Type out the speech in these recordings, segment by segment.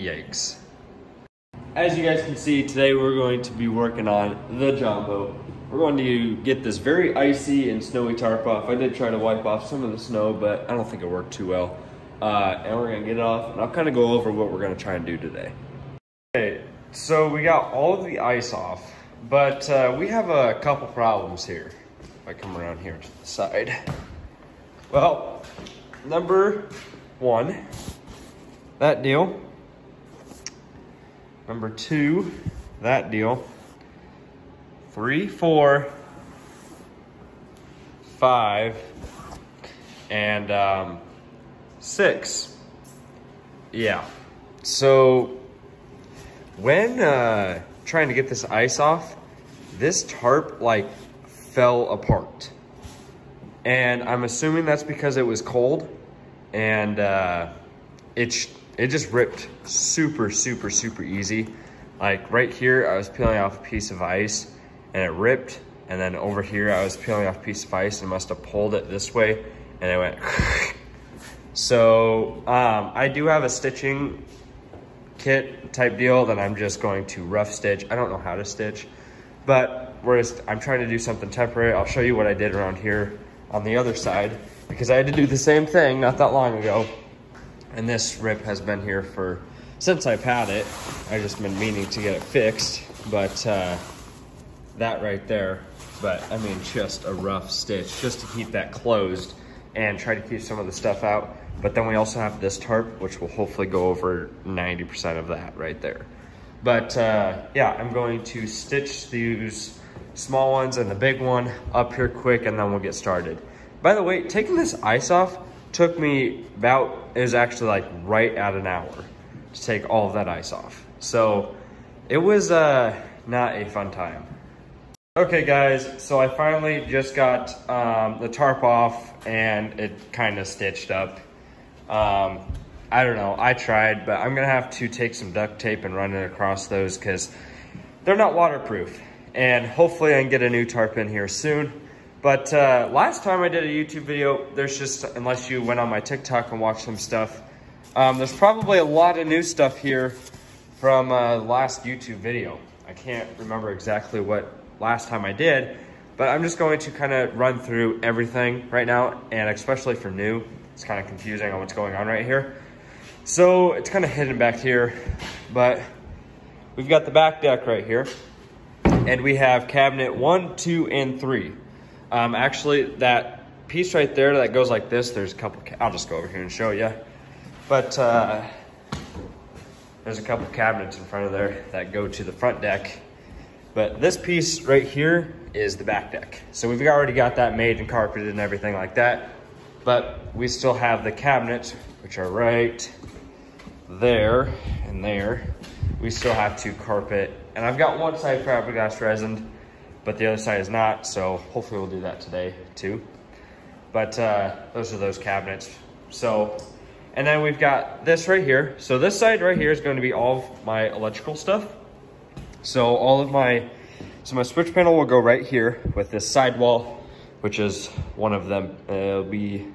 Yikes. As you guys can see, today we're going to be working on the John boat. We're going to get this very icy and snowy tarp off. I did try to wipe off some of the snow, but I don't think it worked too well. And we're gonna get it off, and I'll kind of go over what we're gonna try and do today. Okay, so we got all of the ice off, but we have a couple problems here. If I come around here to the side. Well, number one, that deal. Number two, that deal. 3, 4, 5, and 6. Yeah. So when trying to get this ice off, this tarp like fell apart. And I'm assuming that's because it was cold, and it just ripped super easy. Like right here, I was peeling off a piece of ice and it ripped. And then over here, I was peeling off a piece of ice and must have pulled it this way and it went. So I do have a stitching kit type deal that I'm just going to rough stitch. I don't know how to stitch, but I'm trying to do something temporary. I'll show you what I did around here on the other side, because I had to do the same thing not that long ago. And this rip has been here since I've had it. I've just been meaning to get it fixed, but that right there, but I mean, just a rough stitch just to keep that closed and try to keep some of the stuff out. But then we also have this tarp, which will hopefully go over 90% of that right there. But yeah, I'm going to stitch these small ones and the big one up here quick, and then we'll get started. By the way, taking this ice off took me it was actually like right at an hour to take all of that ice off. So it was not a fun time. Okay guys, so I finally just got the tarp off and it kind of stitched up. I don't know, I tried, but I'm gonna have to take some duct tape and run it across those because they're not waterproof. And hopefully I can get a new tarp in here soon. But last time I did a YouTube video, there's just, unless you went on my TikTok and watched some stuff, there's probably a lot of new stuff here from last YouTube video. I can't remember exactly what last time I did, but I'm just going to kind of run through everything right now, and especially for new, it's kind of confusing on what's going on right here. So it's kind of hidden back here, but we've got the back deck right here, and we have cabinet 1, 2, and 3. Actually, that piece right there that goes like this, there's a couple, I'll just go over here and show you. But there's a couple cabinets in front of there that go to the front deck. But this piece right here is the back deck. So we've already got that made and carpeted and everything like that. But we still have the cabinets, which are right there and there. We still have to carpet. And I've got one side fiberglass resin, but the other side is not. So hopefully we'll do that today too. But those are those cabinets. So, and then we've got this right here. So this side right here is going to be all of my electrical stuff. So my switch panel will go right here with this sidewall, which is one of them. It'll be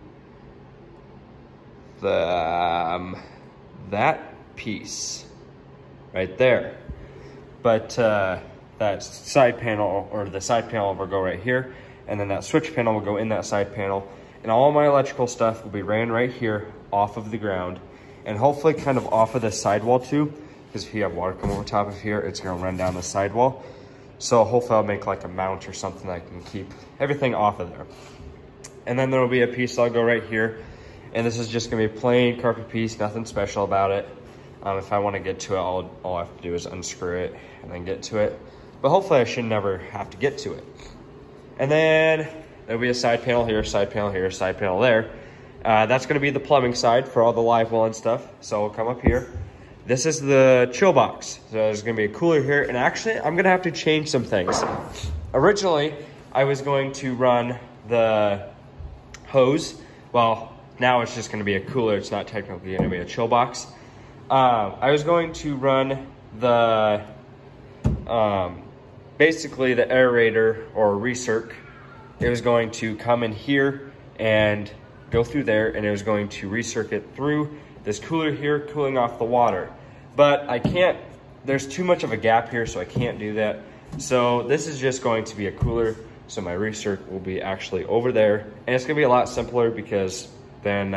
that piece right there. But that side panel, or the side panel, will go right here, and then that switch panel will go in that side panel. And all my electrical stuff will be ran right here off of the ground, and hopefully kind of off of the sidewall too. Because if you have water come over top of here, it's gonna run down the sidewall. So hopefully I'll make like a mount or something that can keep everything off of there. And then there'll be a piece that'll go right here. And this is just gonna be a plain carpet piece, nothing special about it. If I wanna get to it, all I have to do is unscrew it and then get to it. But hopefully I should never have to get to it. And then there'll be a side panel here, side panel here, side panel there. That's gonna be the plumbing side for all the live well and stuff. So we'll come up here. This is the chill box. So there's gonna be a cooler here. And actually, I'm gonna have to change some things. Originally, I was going to run the hose. Well, now it's just gonna be a cooler. It's not technically gonna be a chill box. I was going to run the, basically the aerator or recirc. It was going to come in here and go through there, and it was going to recirc it through this cooler here, cooling off the water. but I can't, there's too much of a gap here, so I can't do that. So this is just going to be a cooler. So my research will be actually over there, and it's gonna be a lot simpler because then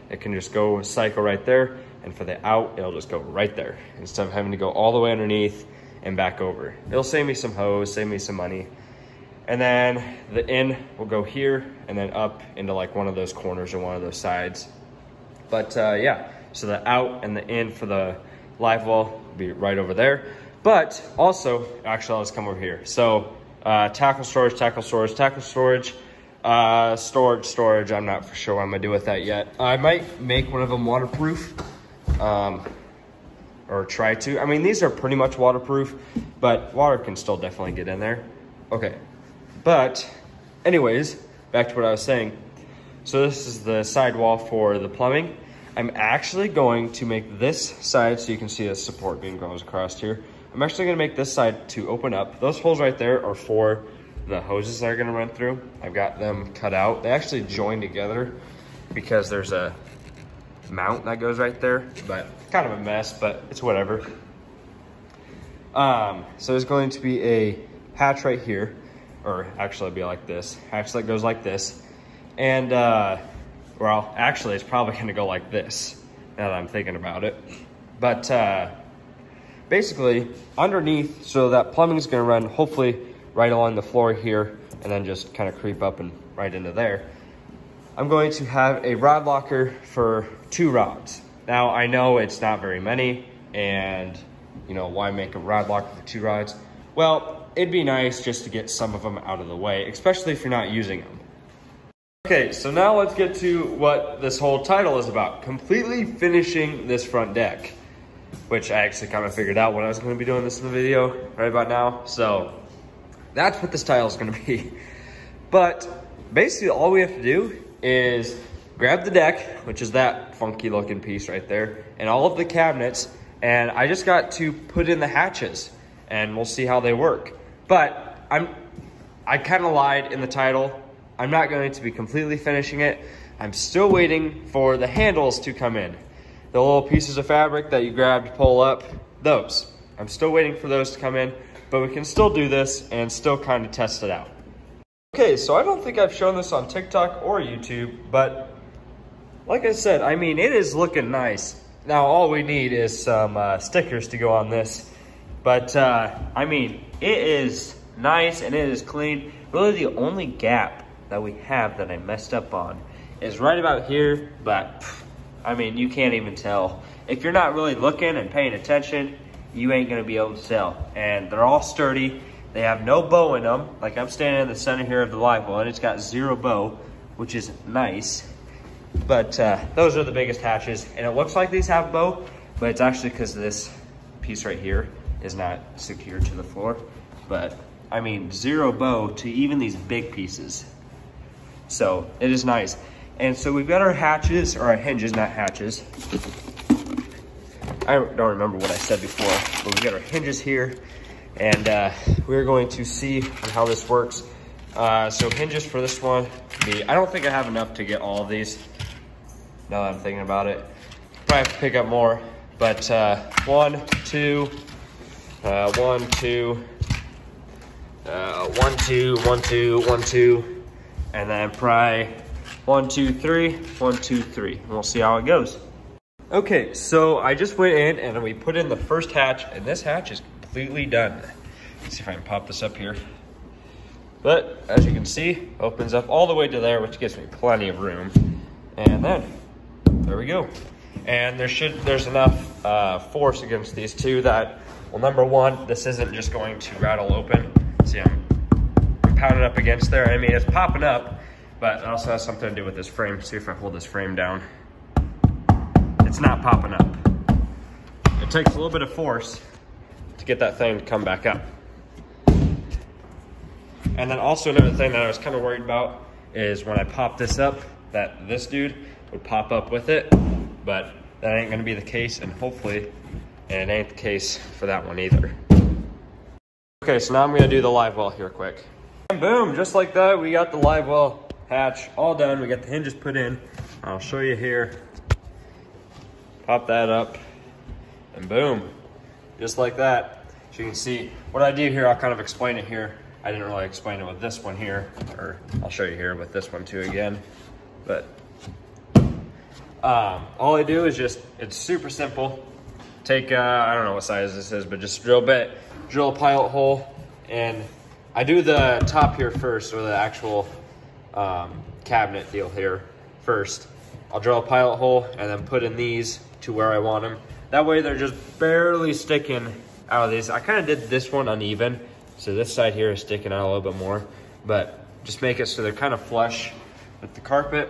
it can just go cycle right there, and for the out, it'll just go right there instead of having to go all the way underneath and back over. It'll save me some hose, save me some money. And then the in will go here and then up into like one of those corners or one of those sides. But yeah, so the out and the in for the live well will be right over there. But also, actually, let's come over here. So tackle storage, storage. I'm not for sure what I'm gonna do with that yet. I might make one of them waterproof, or try to. I mean, these are pretty much waterproof, but water can still definitely get in there. Okay, but anyways, back to what I was saying. So this is the side wall for the plumbing. I'm actually going to make this side, so you can see a support beam goes across here. I'm actually gonna make this side to open up. Those holes right there are for the hoses that are gonna run through. I've got them cut out. They actually join together because there's a mount that goes right there, but kind of a mess, but it's whatever. So there's going to be a hatch right here, or actually it'll be like this. Hatch that goes like this. And well, actually it's probably gonna go like this now that I'm thinking about it. But basically underneath, so that plumbing is gonna run hopefully right along the floor here and then just kind of creep up and right into there. I'm going to have a rod locker for 2 rods. Now I know it's not very many, and you know, why make a rod locker for 2 rods? Well, it'd be nice just to get some of them out of the way, especially if you're not using them. Okay, so now let's get to what this whole title is about. Completely finishing this front deck, which I actually kind of figured out when I was gonna be doing this in the video right about now. So that's what this title is gonna be. But basically all we have to do is grab the deck, which is that funky looking piece right there, and all of the cabinets, and I just got to put in the hatches and we'll see how they work. But I kind of lied in the title. I'm not going to be completely finishing it. I'm still waiting for the handles to come in. The little pieces of fabric that you grab to pull up, those. I'm still waiting for those to come in, but we can still do this and still kind of test it out. Okay, so I don't think I've shown this on TikTok or YouTube, but like I said, I mean, it is looking nice. Now, all we need is some stickers to go on this, but I mean, it is nice and it is clean. Really the only gap that we have that I messed up on is right about here, but I mean, you can't even tell. If you're not really looking and paying attention, you ain't gonna be able to tell. And they're all sturdy. They have no bow in them. Like I'm standing in the center here of the live well and it's got 0 bow, which is nice. But those are the biggest hatches. And it looks like these have bow, but it's actually because this piece right here is not secured to the floor. But I mean, 0 bow to even these big pieces. So it is nice. And so we've got our hatches, or our hinges, not hatches. I don't remember what I said before, but we've got our hinges here. And we're going to see how this works. So hinges for this one, I don't think I have enough to get all of these. Now that I'm thinking about it. Probably have to pick up more. But 1, 2, 1, 2, 1, 2, 1, 2, 1, 2. And then probably 1, 2, 3, 1, 2, 3. And we'll see how it goes. Okay, so I just went in and we put in the first hatch, and this hatch is completely done. Let's see if I can pop this up here. But as you can see, opens up all the way to there, which gives me plenty of room. And then there we go. And there's enough force against these two that, well, number one, this isn't just going to rattle open. See, I'm pounding up against there. I mean, it's popping up, but it also has something to do with this frame. See if I hold this frame down. It's not popping up. It takes a little bit of force to get that thing to come back up. And then also another thing that I was kind of worried about is when I pop this up, that this dude would pop up with it, but that ain't gonna be the case, and hopefully it ain't the case for that one either. Okay, so now I'm gonna do the live well here quick. And boom, just like that, we got the live well hatch all done. We got the hinges put in. I'll show you here. Pop that up. and boom, just like that. So you can see what I do here, I'll kind of explain it here. I didn't really explain it with this one here, or I'll show you here with this one too again. But all I do is just, it's super simple. Take, I don't know what size this is, but just drill a pilot hole. And I do the top here first, or the actual cabinet deal here first. I'll drill a pilot hole and then put in these to where I want them. That way they're just barely sticking out of these. I kind of did this one uneven, so this side here is sticking out a little bit more, but just make it so they're kind of flush with the carpet.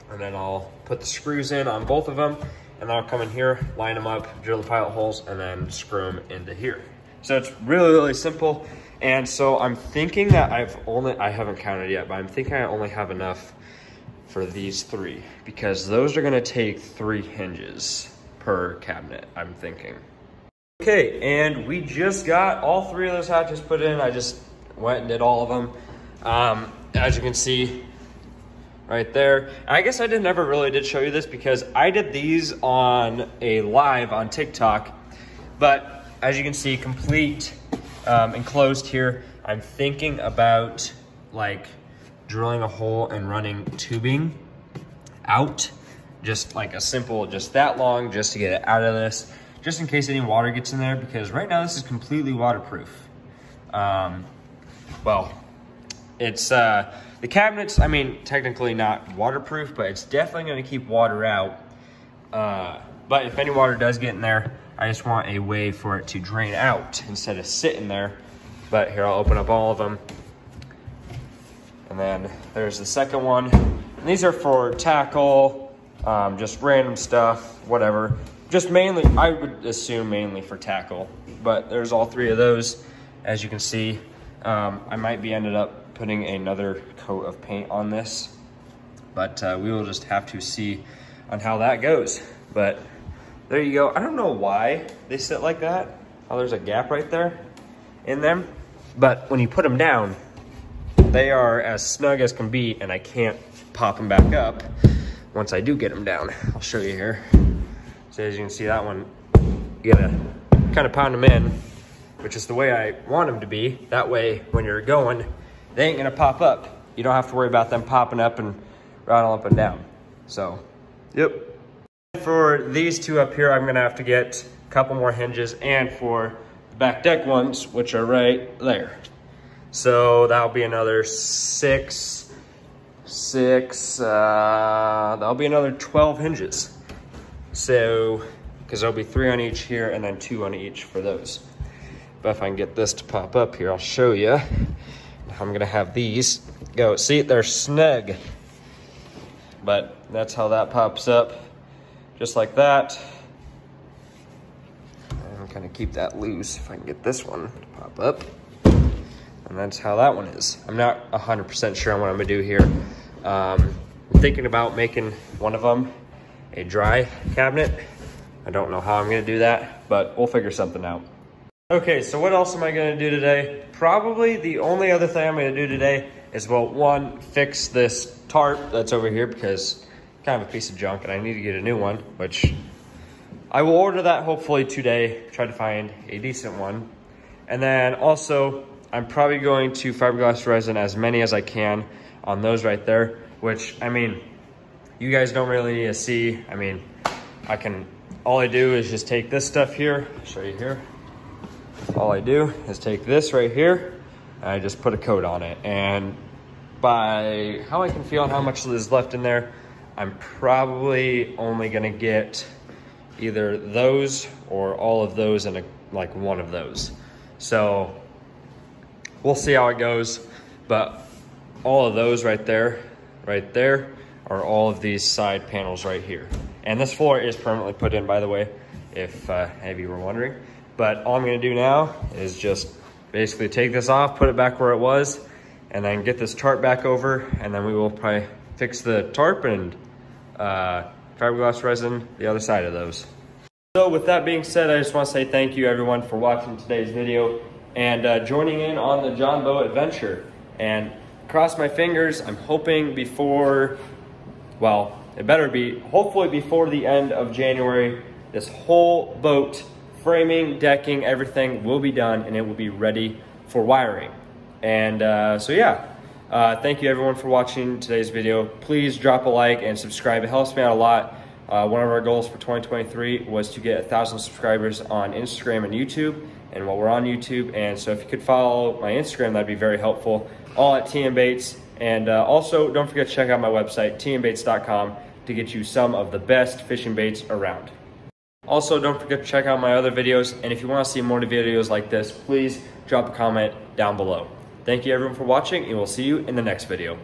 And then I'll put the screws in on both of them, and I'll come in here, line them up, drill the pilot holes, and then screw them into here. So it's really, really simple. And so I'm thinking that I haven't counted yet, but I'm thinking I only have enough for these 3, because those are gonna take 3 hinges per cabinet, I'm thinking. Okay, and we just got all 3 of those hatches put in. I just went and did all of them. As you can see right there, I guess I never really did show you this because I did these on a live on TikTok, but as you can see, complete enclosed here. I'm thinking about like drilling a hole and running tubing out, just like a simple, just that long, just to get it out of this, just in case any water gets in there, because right now this is completely waterproof. Well, it's the cabinets, I mean, technically not waterproof, but it's definitely going to keep water out. But if any water does get in there, I just want a way for it to drain out instead of sitting there. But here, I'll open up all of them. And then there's the second one. And these are for tackle, just random stuff, whatever. Just mainly, I would assume mainly for tackle. But there's all 3 of those, as you can see. I might be ended up putting another coat of paint on this, but we will just have to see on how that goes. But there you go. I don't know why they sit like that. Oh, there's a gap right there in them. But when you put them down, they are as snug as can be, and I can't pop them back up once I do get them down. I'll show you here. So as you can see, that one, you gotta kind of pound them in, which is the way I want them to be. That way, when you're going, they ain't gonna pop up. You don't have to worry about them popping up and rattle up and down. So, yep. For these 2 up here, I'm gonna have to get a couple more hinges, and for the back deck ones, which are right there. So that'll be another 6, that'll be another 12 hinges. So, because there'll be 3 on each here and then 2 on each for those. But if I can get this to pop up here, I'll show you. I'm gonna have these go. See, they're snug. But that's how that pops up, just like that. And kind of keep that loose if I can get this one to pop up. And that's how that one is. I'm not 100% sure on what I'm gonna do here. I'm thinking about making one of them a dry cabinet. I don't know how I'm gonna do that, but we'll figure something out. Okay, so what else am I gonna do today? Probably the only other thing I'm gonna do today is, well, one, fix this tarp that's over here because it's kind of a piece of junk and I need to get a new one, which I will order that hopefully today, try to find a decent one. And then also, I'm probably going to fiberglass resin as many as I can on those right there, which, I mean, you guys don't really need to see. I mean, all I do is just take this stuff here, I'll show you here. All I do is take this right here, and I just put a coat on it. And by how I can feel and how much is left in there, I'm probably only gonna get either those or all of those and like one of those. So we'll see how it goes. But all of those right there are all of these side panels right here. And this floor is permanently put in, by the way, if any of you were wondering. But all I'm gonna do now is just basically take this off, put it back where it was, and then get this tarp back over, and then we will probably fix the tarp and fiberglass resin the other side of those. So with that being said, I just wanna say thank you everyone for watching today's video and joining in on the John Bow adventure. And cross my fingers, I'm hoping before, well, it better be, hopefully before the end of January, this whole boat, framing, decking, everything will be done, and it will be ready for wiring. And so yeah, thank you everyone for watching today's video. Please drop a like and subscribe. It helps me out a lot. One of our goals for 2023 was to get 1,000 subscribers on Instagram and YouTube, and while we're on YouTube, and so if you could follow my Instagram, that'd be very helpful. All at TM Baits, and also don't forget to check out my website, tmbaits.com, to get you some of the best fishing baits around. Also, don't forget to check out my other videos, and if you want to see more videos like this, please drop a comment down below. Thank you everyone for watching, and we'll see you in the next video.